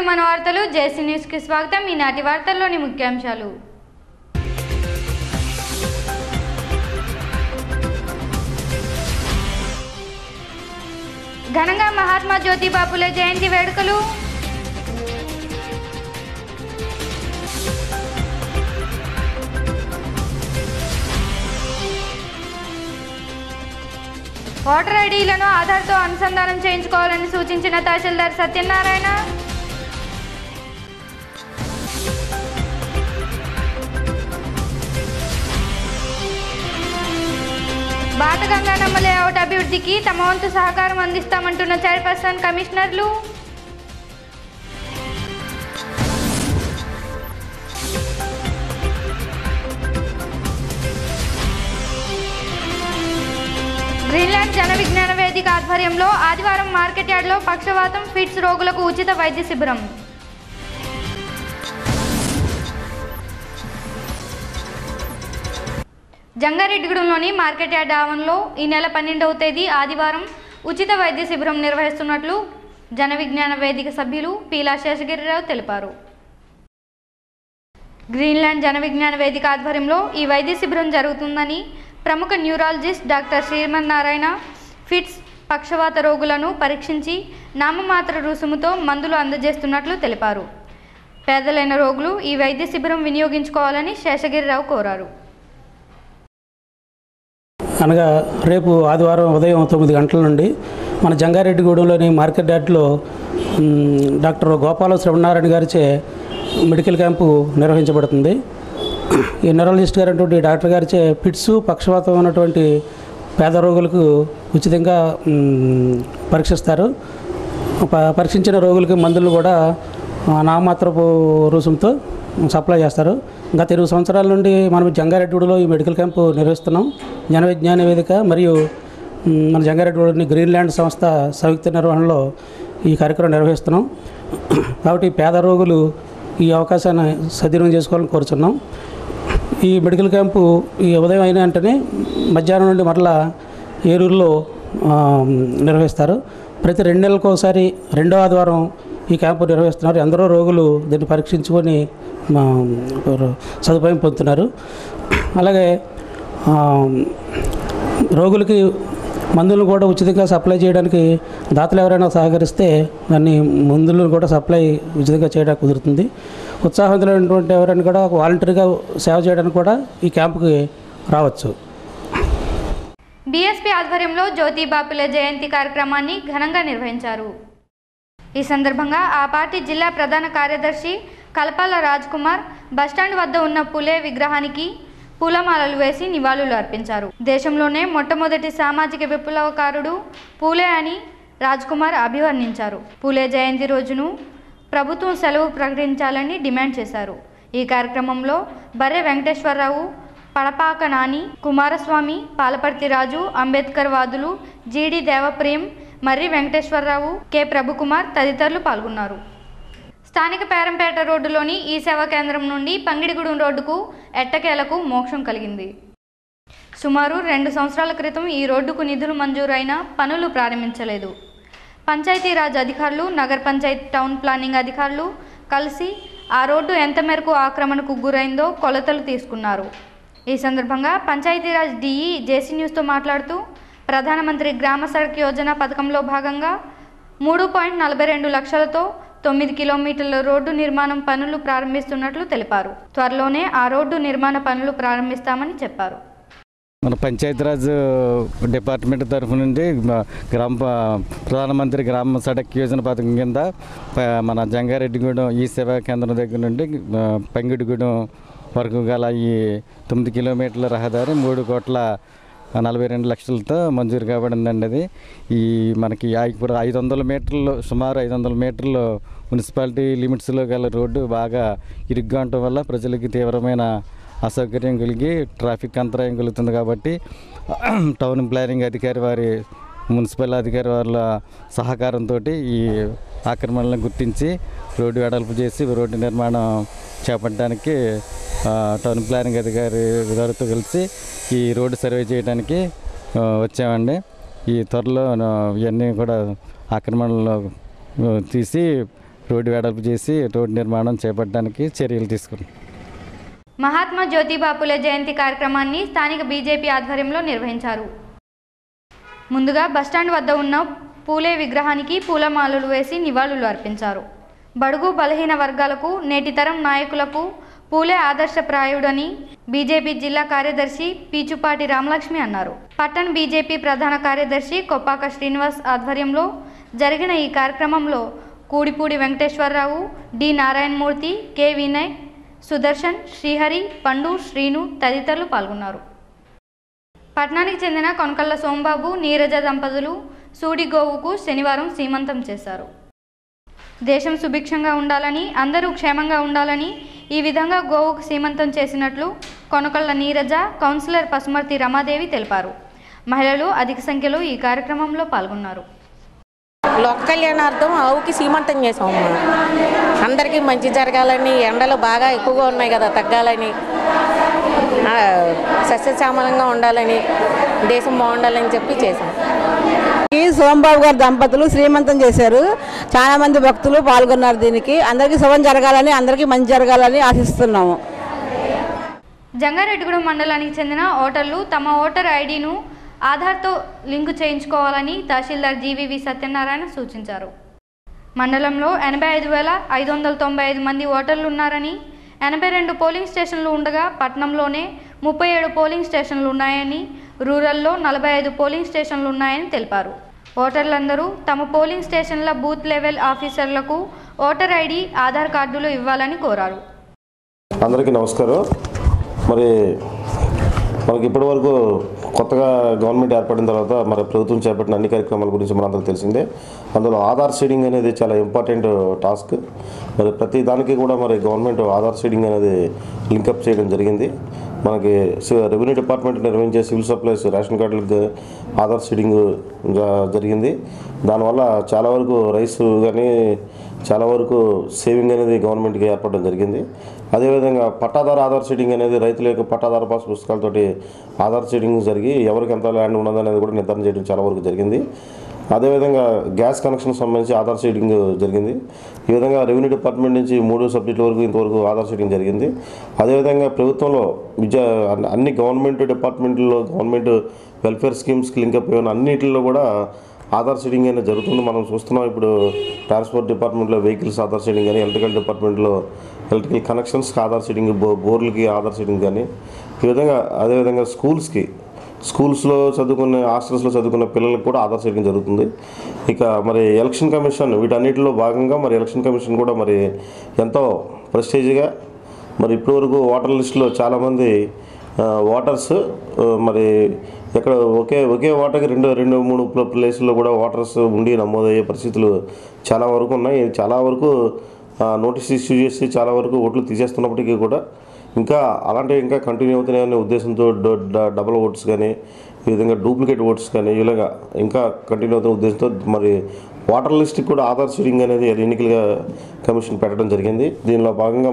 మన వార్తలు జేసీ న్యూస్ కి స్వాగతం. ఈనాటి వార్తల్లోని ముఖ్యాంశాలు. ఘనంగా మహాత్మా జ్యోతిబా ఫులే జయంతి వేడుకలు. ఓటర్ ఐడీలను ఆధార్తో అనుసంధానం చేయించుకోవాలని సూచించిన తహసీల్దార్ సత్యనారాయణ. బాటగంగానమ్మ లేఅవుట్ అభివృద్ధికి తమ వంతు సహకారం అందిస్తామంటున్న చైర్పర్సన్ కమిషనర్లు. గ్రీన్లాండ్ జన విజ్ఞాన వేదిక ఆధ్వర్యంలో ఆదివారం మార్కెట్ యార్డ్లో పక్షవాతం ఫిట్స్ రోగులకు ఉచిత వైద్య శిబిరం. జంగారెడ్డిగూడెంలోని మార్కెట్ యార్డ్ ఆవరణలో ఈ నెల 12వ తేదీ ఆదివారం ఉచిత వైద్య శిబిరం నిర్వహిస్తున్నట్లు జన విజ్ఞాన వేదిక సభ్యులు పీలా శేషగిరిరావు తెలిపారు. గ్రీన్లాండ్ జన విజ్ఞాన వేదిక ఆధ్వర్యంలో ఈ వైద్య శిబిరం జరుగుతుందని ప్రముఖ న్యూరాలజిస్ట్ డాక్టర్ శ్రీమన్నారాయణ ఫిట్స్ పక్షవాత రోగులను పరీక్షించి నామమాత్ర రుసుముతో మందులు అందజేస్తున్నట్లు తెలిపారు. పేదలైన రోగులు ఈ వైద్య శిబిరం వినియోగించుకోవాలని శేషగిరిరావు కోరారు. అనగా రేపు ఆదివారం ఉదయం 9 గంటల నుండి మన జంగారెడ్డిగూడెంలోని మార్కెట్ యార్డ్లో డాక్టర్ గోపాల శ్రవణనారాయణ గారిచే మెడికల్ క్యాంపు నిర్వహించబడుతుంది. ఈ న్యూరాలజిస్ట్ గారు అటువంటి డాక్టర్ గారిచే ఫిట్స్ పక్షవాతం ఉన్నటువంటి పేద రోగులకు ఉచితంగా పరీక్షిస్తారు. పరీక్షించిన రోగులకి మందులు కూడా నామమాత్రపు రుసుముతో సప్లై చేస్తారు. గత 20 సంవత్సరాల నుండి మనం జంగారెడ్డిగూడెంలో ఈ మెడికల్ క్యాంపు నిర్వహిస్తున్నాం. జన విజ్ఞాన వేదిక మరియు మన జంగారెడ్డిగూడెంలోని గ్రీన్లాండ్ సంస్థ సంయుక్త నిర్వహణలో ఈ కార్యక్రమం నిర్వహిస్తున్నాం. కాబట్టి పేద రోగులు ఈ అవకాశాన్ని సద్వినియోగం చేసుకోవాలని కోరుచున్నాం. ఈ మెడికల్ క్యాంపు ఈ ఉదయం అయిన వెంటనే మధ్యాహ్నం నుండి మరలా ఏలూరులో నిర్వహిస్తారు. ప్రతి 2 నెలలకు ఒకసారి 2వ ఆదివారం ఈ క్యాంపు నిర్వహిస్తున్నారు. ఎందరో రోగులు దీన్ని పరీక్షించుకొని సదుపాయం పొందుతున్నారు. అలాగే రోగులకి మందులను కూడా ఉచితంగా సప్లై చేయడానికి దాతలు ఎవరైనా సహకరిస్తే దాన్ని మందులను కూడా సప్లై ఉచితంగా చేయడానికి కుదురుతుంది. ఉత్సాహవంతులైనటువంటి ఎవరైనా కూడా వాలంటరీగా సేవ చేయడానికి కూడా ఈ క్యాంపుకి రావచ్చు. బీఎస్పీ ఆధ్వర్యంలో జ్యోతిబా ఫులే జయంతి కార్యక్రమాన్ని ఘనంగా నిర్వహించారు. ఈ సందర్భంగా ఆ పార్టీ జిల్లా ప్రధాన కార్యదర్శి కల్పాల రాజ్ కుమార్ బస్టాండ్ వద్ద ఉన్న ఫులే విగ్రహానికి పూలమాలలు వేసి నివాళులు అర్పించారు. దేశంలోనే మొట్టమొదటి సామాజిక విప్లవకారుడు ఫూలే అని రాజ్ కుమార్ అభివర్ణించారు. ఫూలే జయంతి రోజును ప్రభుత్వం సెలవు ప్రకటించాలని డిమాండ్ చేశారు. ఈ కార్యక్రమంలో బర్రె వెంకటేశ్వరరావు, పడపాక నాని, కుమారస్వామి, పాలపర్తి రాజు, అంబేద్కర్ వాదులు, జీడి దేవప్రియం, మర్రి వెంకటేశ్వరరావు, కె ప్రభుకుమార్ తదితరులు పాల్గొన్నారు. స్థానిక పేరంపేట రోడ్డులోని ఈ సేవా కేంద్రం నుండి పంగిడిగూడెం రోడ్డుకు ఎట్టకేలకు మోక్షం కలిగింది. సుమారు 2 సంవత్సరాల క్రితం ఈ రోడ్డుకు నిధులు మంజూరైన పనులు ప్రారంభించలేదు. పంచాయతీరాజ్ అధికారులు, నగర పంచాయతీ టౌన్ ప్లానింగ్ అధికారులు కలిసి ఆ రోడ్డు ఎంత మేరకు ఆక్రమణకు గురైందో కొలతలు తీసుకున్నారు. ఈ సందర్భంగా పంచాయతీరాజ్ డిఈ జేసీ న్యూస్తో మాట్లాడుతూ ప్రధానమంత్రి గ్రామ సడక్ యోజన పథకంలో భాగంగా 3.42 లక్షలతో 9 కిలోమీటర్ల రోడ్డు నిర్మాణం పనులు ప్రారంభిస్తున్నట్లు తెలిపారు. త్వరలోనే ఆ రోడ్డు నిర్మాణ పనులు ప్రారంభిస్తామని చెప్పారు. మన పంచాయతీరాజ్ డిపార్ట్మెంట్ తరఫు నుండి ప్రధానమంత్రి గ్రామ సడక్ యోజన పథకం కింద మన జంగారెడ్డిగూడెం ఈ సేవా కేంద్రం దగ్గర నుండి పంగిడిగూడెం వరకు గల ఈ 9 కిలోమీటర్ల రహదారి 3,42 లక్షలతో మంజూరు కాబడిందండి. అది ఈ మనకి ఇప్పుడు 500 మీటర్లు, సుమారు 500 మీటర్లు మున్సిపాలిటీ లిమిట్స్లో గల రోడ్డు బాగా ఇరుగ్గా ఉండటం వల్ల ప్రజలకి తీవ్రమైన అసౌకర్యం కలిగి ట్రాఫిక్ అంతరాయం కలుగుతుంది. కాబట్టి టౌన్ ప్లానింగ్ అధికారి వారి, మున్సిపల్ అధికారి వాళ్ళ సహకారంతో ఈ ఆక్రమణలను గుర్తించి రోడ్డు వెడల్పు చేసి రోడ్డు నిర్మాణం చేపట్టడానికి టౌన్ ప్లానింగ్ అధికారి గారితో కలిసి ఈ రోడ్డు సర్వే చేయడానికి వచ్చామండి. ఈ త్వరలో ఇవన్నీ కూడా ఆక్రమణలో తీసి రోడ్డు వెడల్పు చేసి రోడ్డు నిర్మాణం చేపట్టడానికి చర్యలు తీసుకున్నాం. మహాత్మా జ్యోతిబా పులే జయంతి కార్యక్రమాన్ని స్థానిక బీజేపీ ఆధ్వర్యంలో నిర్వహించారు. ముందుగా బస్టాండ్ వద్ద ఉన్న పూలే విగ్రహానికి పూలమాలలు వేసి నివాళులు అర్పించారు. బడుగు బలహీన వర్గాలకు నేటి తరం నాయకులకు పూలే ఆదర్శప్రాయుడని బీజేపీ జిల్లా కార్యదర్శి పీచుపాటి రామలక్ష్మి అన్నారు. పట్టణ బీజేపీ ప్రధాన కార్యదర్శి కొప్పాక శ్రీనివాస్ ఆధ్వర్యంలో జరిగిన ఈ కార్యక్రమంలో కూడిపూడి వెంకటేశ్వరరావు, డి నారాయణమూర్తి, కె వినయ్, సుదర్శన్, శ్రీహరి, పండు, శ్రీను తదితరులు పాల్గొన్నారు. పట్టణానికి చెందిన కొనకళ్ళ సోంబాబు, నీరజ దంపతులు సూడిగోవుకు శనివారం సీమంతం చేశారు. దేశం సుభిక్షంగా ఉండాలని, అందరూ క్షేమంగా ఉండాలని ఈ విధంగా గోవుకు సీమంతం చేసినట్లు కొనకళ్ళ నీరజ, కౌన్సిలర్ పసుమర్తి రమాదేవి తెలిపారు. మహిళలు అధిక సంఖ్యలో ఈ కార్యక్రమంలో పాల్గొన్నారు. లోక కళ్యాణార్థం ఆవుకి సీమంతం చేసాము. అందరికీ మంచి జరగాలని, ఎండలు బాగా ఎక్కువగా ఉన్నాయి కదా తగ్గాలని, సస్యశ్యామలంగా ఉండాలని, దేశం బాగుండాలని చెప్పి చేశాం. ఈ సోంబాబు గారు దంపతులు శ్రీమంతం చేశారు. చాలా మంది భక్తులు పాల్గొన్నారు. దీనికి అందరికీ శుభం జరగాలని, అందరికీ మంచి జరగాలని ఆశిస్తున్నాము. జంగారెడ్డిగూడెం మండలానికి చెందిన ఓటర్లు తమ ఓటర్ ఐడిను ఆధార్తో లింకు చేయించుకోవాలని తహసీల్దార్ జీవీవి సత్యనారాయణ సూచించారు. మండలంలో 85,595 మంది ఓటర్లు ఉన్నారని, 82 పోలింగ్ స్టేషన్లు ఉండగా పట్టణంలోనే 37 పోలింగ్ స్టేషన్లు ఉన్నాయని, రూరల్లో 45 పోలింగ్ స్టేషన్లు ఉన్నాయని తెలిపారు. ఓటర్లందరూ తమ పోలింగ్ స్టేషన్ల బూత్ లెవెల్ ఆఫీసర్లకు ఓటర్ ఐడి, ఆధార్ కార్డులు ఇవ్వాలని కోరారు. అందరికీ నమస్కారం. మనకి ఇప్పటివరకు కొత్తగా గవర్నమెంట్ ఏర్పడిన తర్వాత ప్రభుత్వం చేపట్టిన అన్ని కార్యక్రమాల గురించి మనందరికీ తెలిసిందే. అందులో ఆధార్ సీడింగ్ అనేది చాలా ఇంపార్టెంట్ టాస్క్. ప్రతి దానికి కూడా గవర్నమెంట్ ఆధార్ సీడింగ్ అనేది లింకప్ చేయడం జరిగింది. మనకి రెవెన్యూ డిపార్ట్మెంట్ నిర్వహించే సివిల్ సప్లైస్ రేషన్ కార్డులకు ఆధార్ సీడింగ్ జరిగింది. దానివల్ల చాలా వరకు రైస్ కానీ చాలా వరకు సేవింగ్ అనేది గవర్నమెంట్కి ఏర్పడడం జరిగింది. అదేవిధంగా పట్టాదారు ఆధార్ సీడింగ్ అనేది రైతుల యొక్క పట్టాదారు పాస్ పుస్తకాలతోటి ఆధార్ సీడింగ్ జరిగి ఎవరికి ఎంత ల్యాండ్ ఉన్నదనేది కూడా నిర్ధారణ చేయడం చాలా వరకు జరిగింది. అదేవిధంగా గ్యాస్ కనెక్షన్ సంబంధించి ఆధార్ సీడింగ్ జరిగింది. ఈ విధంగా రెవెన్యూ డిపార్ట్మెంట్ నుంచి 3 సబ్జెక్టుల వరకు ఇంతవరకు ఆధార్ సీడింగ్ జరిగింది. అదేవిధంగా ప్రభుత్వంలో అన్ని గవర్నమెంట్ డిపార్ట్మెంట్లో గవర్నమెంట్ వెల్ఫేర్ స్కీమ్స్కి లింకప్ అయిన అన్నింటిలో కూడా ఆధార్ సీడింగ్ అనేది జరుగుతుంది. మనం చూస్తున్నాం. ఇప్పుడు ట్రాన్స్పోర్ట్ డిపార్ట్మెంట్లో వెహికల్స్ ఆధార్ సీడింగ్ కానీ, ఎలక్ట్రికల్ డిపార్ట్మెంట్లో ఎలక్ట్రికల్ కనెక్షన్స్కి ఆధార్ సీడింగ్, బోర్లకి ఆధార్ సీడింగ్ కానీ, ఈ విధంగా అదేవిధంగా స్కూల్స్లో చదువుకునే హాస్టల్స్లో చదువుకునే పిల్లలకు కూడా ఆధార్ సీడింగ్ జరుగుతుంది. ఇక ఎలక్షన్ కమిషన్ వీటన్నిటిలో భాగంగా ఎలక్షన్ కమిషన్ కూడా ఎంతో ప్రెస్టేజ్గా ఇప్పటివరకు ఓటర్ లిస్టులో చాలామంది ఓటర్స్ ఎక్కడ ఒకే ఓటర్కి 2-3 ప్లేసుల్లో కూడా ఓటర్స్ ఉండి నమోదయ్యే పరిస్థితులు చాలా వరకు ఉన్నాయి. చాలా వరకు నోటీస్ ఇష్యూ చేసి చాలా వరకు ఓట్లు తీసేస్తున్నప్పటికీ కూడా అలాంటివి ఇంకా కంటిన్యూ అవుతున్నాయనే ఉద్దేశంతో డబుల్ ఓట్స్ కానీ, ఈ విధంగా డూప్లికేట్ ఓట్స్ కానీ ఇలాగా ఇంకా కంటిన్యూ అవుతున్న ఉద్దేశంతో ఓటర్ లిస్ట్కి కూడా ఆధార్ సీడింగ్ అనేది ఎన్నికల కమిషన్ పెట్టడం జరిగింది. దీనిలో భాగంగా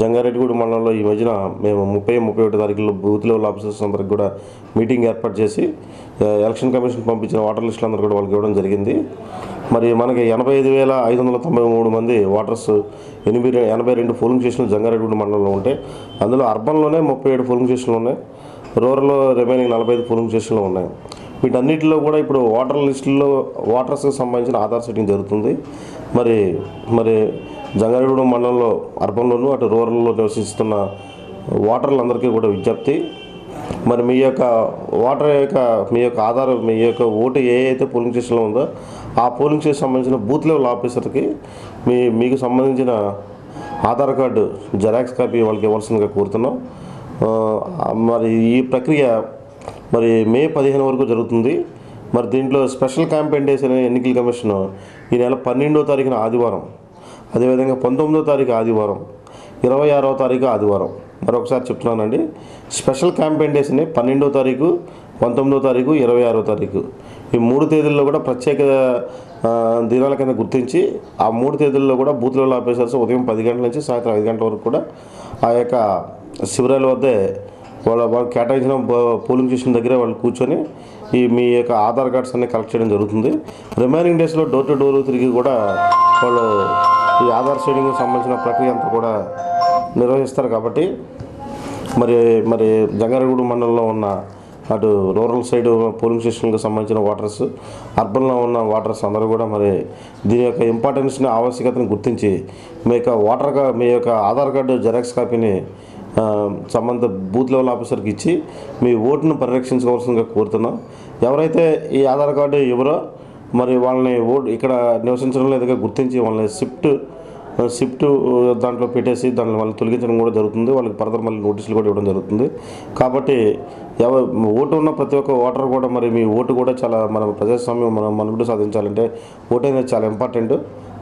జంగారెడ్డిగూడెం మండలంలో ఈ మధ్యన మేము 30-31 తారీఖుల్లో బూత్ లెవెల్ ఆఫీసర్స్ అందరికి కూడా మీటింగ్ ఏర్పాటు చేసి ఎలక్షన్ కమిషన్ పంపించిన ఓటర్ లిస్టులు అందరూ కూడా వాళ్ళకి ఇవ్వడం జరిగింది. మనకి 85,593 మంది ఓటర్స్ 82 పోలింగ్ స్టేషన్లు జంగారెడ్డిగూడెం మండలంలో ఉంటే అందులో అర్బన్లోనే 37 పోలింగ్ స్టేషన్లు ఉన్నాయి. రూరల్లో రిమైనింగ్ 45 పోలింగ్ స్టేషన్లు ఉన్నాయి. వీటన్నిటిలో కూడా ఇప్పుడు ఓటర్ లిస్టుల్లో ఓటర్స్కి సంబంధించిన ఆధార్ సీడింగ్ జరుగుతుంది. జంగారెడ్డిగూడెం మండలంలో అర్బన్లోనూ అటు రూరల్లో నివసిస్తున్న ఓటర్లందరికీ కూడా విజ్ఞప్తి, మీ యొక్క ఆధార్ మీ యొక్క ఓటు ఏ అయితే పోలింగ్ స్టేషన్లో ఉందో ఆ పోలింగ్ స్టేషన్ సంబంధించిన బూత్ లెవెల్ ఆఫీసర్కి మీకు సంబంధించిన ఆధార్ కార్డు జెరాక్స్ కాపీ వాళ్ళకి ఇవ్వాల్సిందిగా కోరుతున్నాం. ఈ ప్రక్రియ మే 15 వరకు జరుగుతుంది. దీంట్లో స్పెషల్ క్యాంపెయిన్ డేస్ అనే ఎన్నికల కమిషన్ ఈ నెల 12వ తారీఖున ఆదివారం, అదేవిధంగా 19వ తారీఖు ఆదివారం, 26వ తారీఖు ఆదివారం, మరొకసారి చెప్తున్నానండి, స్పెషల్ క్యాంపెయిన్ డేస్ అని 12వ తారీఖు, 19వ తారీఖు, 26వ తారీఖు ఈ 3 తేదీల్లో కూడా ప్రత్యేక దినాల కింద గుర్తించి ఆ 3 తేదీల్లో కూడా బూత్ లెవెల్ ఆఫీసర్స్ ఉదయం 10 గంటల నుంచి సాయంత్రం 5 గంటల వరకు కూడా ఆ యొక్క శిబిరాల వద్దే వాళ్ళు కేటాయించిన పోలింగ్ స్టేషన్ దగ్గర వాళ్ళు కూర్చొని మీ యొక్క ఆధార్ కార్డ్స్ అన్ని కలెక్ట్ చేయడం జరుగుతుంది. రిమైనింగ్ డేస్లో డోర్ టు డోర్ తిరిగి కూడా వాళ్ళు ఈ ఆధార్ షేడింగ్కి సంబంధించిన ప్రక్రియ అంతా కూడా నిర్వహిస్తారు. కాబట్టి మరి జంగారెడ్డిగూడెం మండలంలో ఉన్న అటు రూరల్ సైడ్ పోలింగ్ స్టేషన్కి సంబంధించిన ఓటర్స్, అర్బన్లో ఉన్న ఓటర్స్ అందరూ కూడా మరి దీని యొక్క ఇంపార్టెన్స్ని, ఆవశ్యకతను గుర్తించి మీ యొక్క ఆధార్ కార్డు జెరాక్స్ కాపీని సంబంధిత బూత్ లెవెల్ ఆఫీసర్కి ఇచ్చి మీ ఓటును పరిరక్షించుకోవాల్సిందిగా కోరుతున్నాం. ఎవరైతే ఈ ఆధార్ కార్డు ఇవ్వరో మరి వాళ్ళని ఇక్కడ నివసించడం లేదుగా గుర్తించి వాళ్ళని షిఫ్ట్ దాంట్లో పెట్టేసి దాన్ని వాళ్ళని తొలగించడం కూడా జరుగుతుంది. వాళ్ళకి ఫర్దర్ మళ్ళీ నోటీసులు కూడా ఇవ్వడం జరుగుతుంది. కాబట్టి ఓటు ఉన్న ప్రతి ఒక్క ఓటర్ కూడా మరి మీ ఓటు కూడా చాలా మన ప్రజాస్వామ్యం మనం మనుగడ సాధించాలంటే ఓటు అనేది చాలా ఇంపార్టెంట్.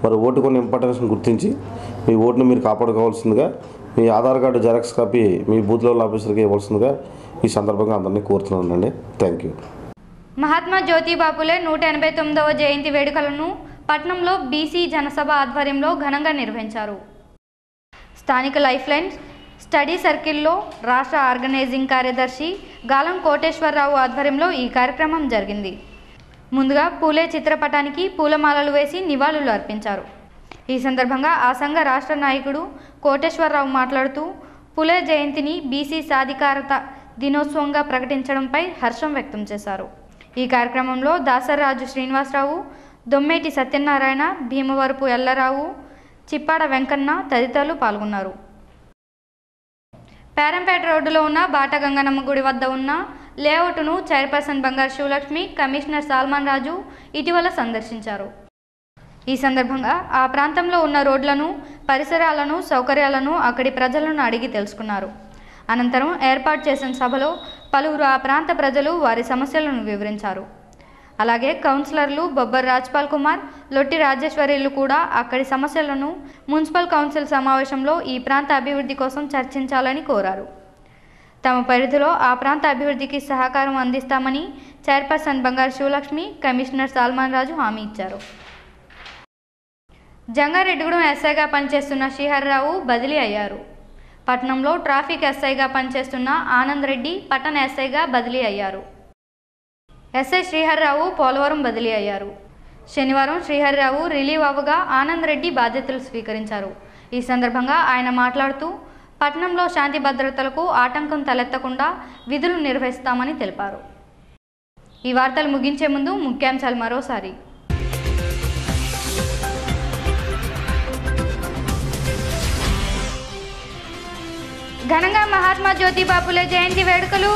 మరి ఓటు కొన్ని ఇంపార్టెన్స్ని గుర్తించి మీ ఓటును మీరు కాపాడుకోవాల్సిందిగా, మీ ఆధార్ కార్డు జెరాక్స్ కాపీ మీ బూత్ లెవెల్ ఆఫీసర్కి ఇవ్వాల్సిందిగా ఈ సందర్భంగా అందరినీ కోరుతున్నానండి. Thank you. మహాత్మా జ్యోతిబా పులే 189వ జయంతి వేడుకలను పట్నంలో బీసీ జనసభ ఆధ్వర్యంలో ఘనంగా నిర్వహించారు. స్థానిక లైఫ్ లైన్ స్టడీ సర్కిల్లో రాష్ట్ర ఆర్గనైజింగ్ కార్యదర్శి గాలం కోటేశ్వరరావు ఆధ్వర్యంలో ఈ కార్యక్రమం జరిగింది. ముందుగా పూలే చిత్రపటానికి పూలమాలలు వేసి నివాళులు అర్పించారు. ఈ సందర్భంగా ఆ సంఘ రాష్ట్ర నాయకుడు కోటేశ్వరరావు మాట్లాడుతూ పులే జయంతిని బీసీ సాధికారత దినోత్సవంగా ప్రకటించడంపై హర్షం వ్యక్తం చేశారు. ఈ కార్యక్రమంలో దాసరాజు శ్రీనివాసరావు, దొమ్మేటి సత్యనారాయణ, భీమవరపు ఎల్లరావు, చిప్పాడ వెంకన్న తదితరులు పాల్గొన్నారు. పేరంపేట రోడ్డులో ఉన్న బాట గంగనమ్మ గుడి వద్ద ఉన్న లేఅవుట్ను చైర్పర్సన్ బంగారు శివలక్ష్మి, కమిషనర్ సాల్మాన్ రాజు ఇటీవల సందర్శించారు. ఈ సందర్భంగా ఆ ప్రాంతంలో ఉన్న రోడ్లను, పరిసరాలను, సౌకర్యాలను అక్కడి ప్రజలను అడిగి తెలుసుకున్నారు. అనంతరం ఏర్పాటు చేసిన సభలో పలువురు ఆ ప్రాంత ప్రజలు వారి సమస్యలను వివరించారు. అలాగే కౌన్సిలర్లు బొబ్బర్ రాజ్పాల్ కుమార్, లొట్టి రాజేశ్వరిలు కూడా అక్కడి సమస్యలను మున్సిపల్ కౌన్సిల్ సమావేశంలో ఈ ప్రాంత అభివృద్ధి కోసం చర్చించాలని కోరారు. తమ పరిధిలో ఆ ప్రాంత అభివృద్ధికి సహకారం అందిస్తామని చైర్పర్సన్ బంగారు శివలక్ష్మి, కమిషనర్ సాల్మాన్ రాజు హామీ ఇచ్చారు. జంగారెడ్డిగూడెం ఎస్ఐగా పనిచేస్తున్న శ్రీహరిరావు బదిలీ అయ్యారు. పట్నంలో ట్రాఫిక్ ఎస్ఐగా పనిచేస్తున్న ఆనంద్ రెడ్డి పట్టణ ఎస్ఐగా బదిలీ అయ్యారు. ఎస్ఐ శ్రీహరిరావు పోలవరం బదిలీ అయ్యారు. శనివారం శ్రీహరిరావు రిలీవ్ అవ్వగా ఆనంద్ రెడ్డి బాధ్యతలు స్వీకరించారు. ఈ సందర్భంగా ఆయన మాట్లాడుతూ పట్నంలో శాంతి భద్రతలకు ఆటంకం తలెత్తకుండా విధులు నిర్వహిస్తామని తెలిపారు. ఈ వార్తలు ముగించే ముందు ముఖ్యాంశాలు మరోసారి. ఘనంగా మహాత్మా జ్యోతిబా పులే జయంతి వేడుకలు.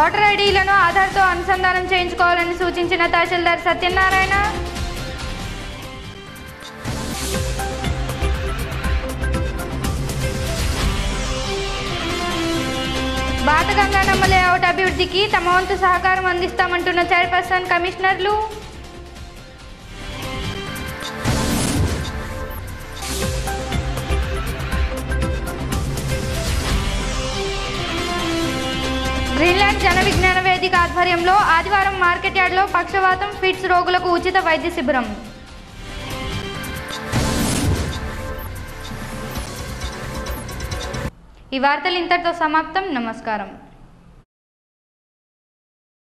ఓటర్ ఐడీలను ఆధార్తో అనుసంధానం చేయించుకోవాలని సూచించిన తహసీల్దార్ సత్యనారాయణ. బాట గంగనమ్మ లేఅవుట్ అభివృద్ధికి తమ వంతు సహకారం అందిస్తామంటున్న చైర్పర్సన్, కమిషనర్లు. గ్రీన్లాండ్ జన విజ్ఞాన వేదిక ఆధ్వర్యంలో ఆదివారం మార్కెట్ యార్డ్లో పక్షవాతం, ఫిట్స్ రోగులకు ఉచిత వైద్య శిబిరం. ఈ వార్తలు ఇంతటితో సమాప్తం. నమస్కారం.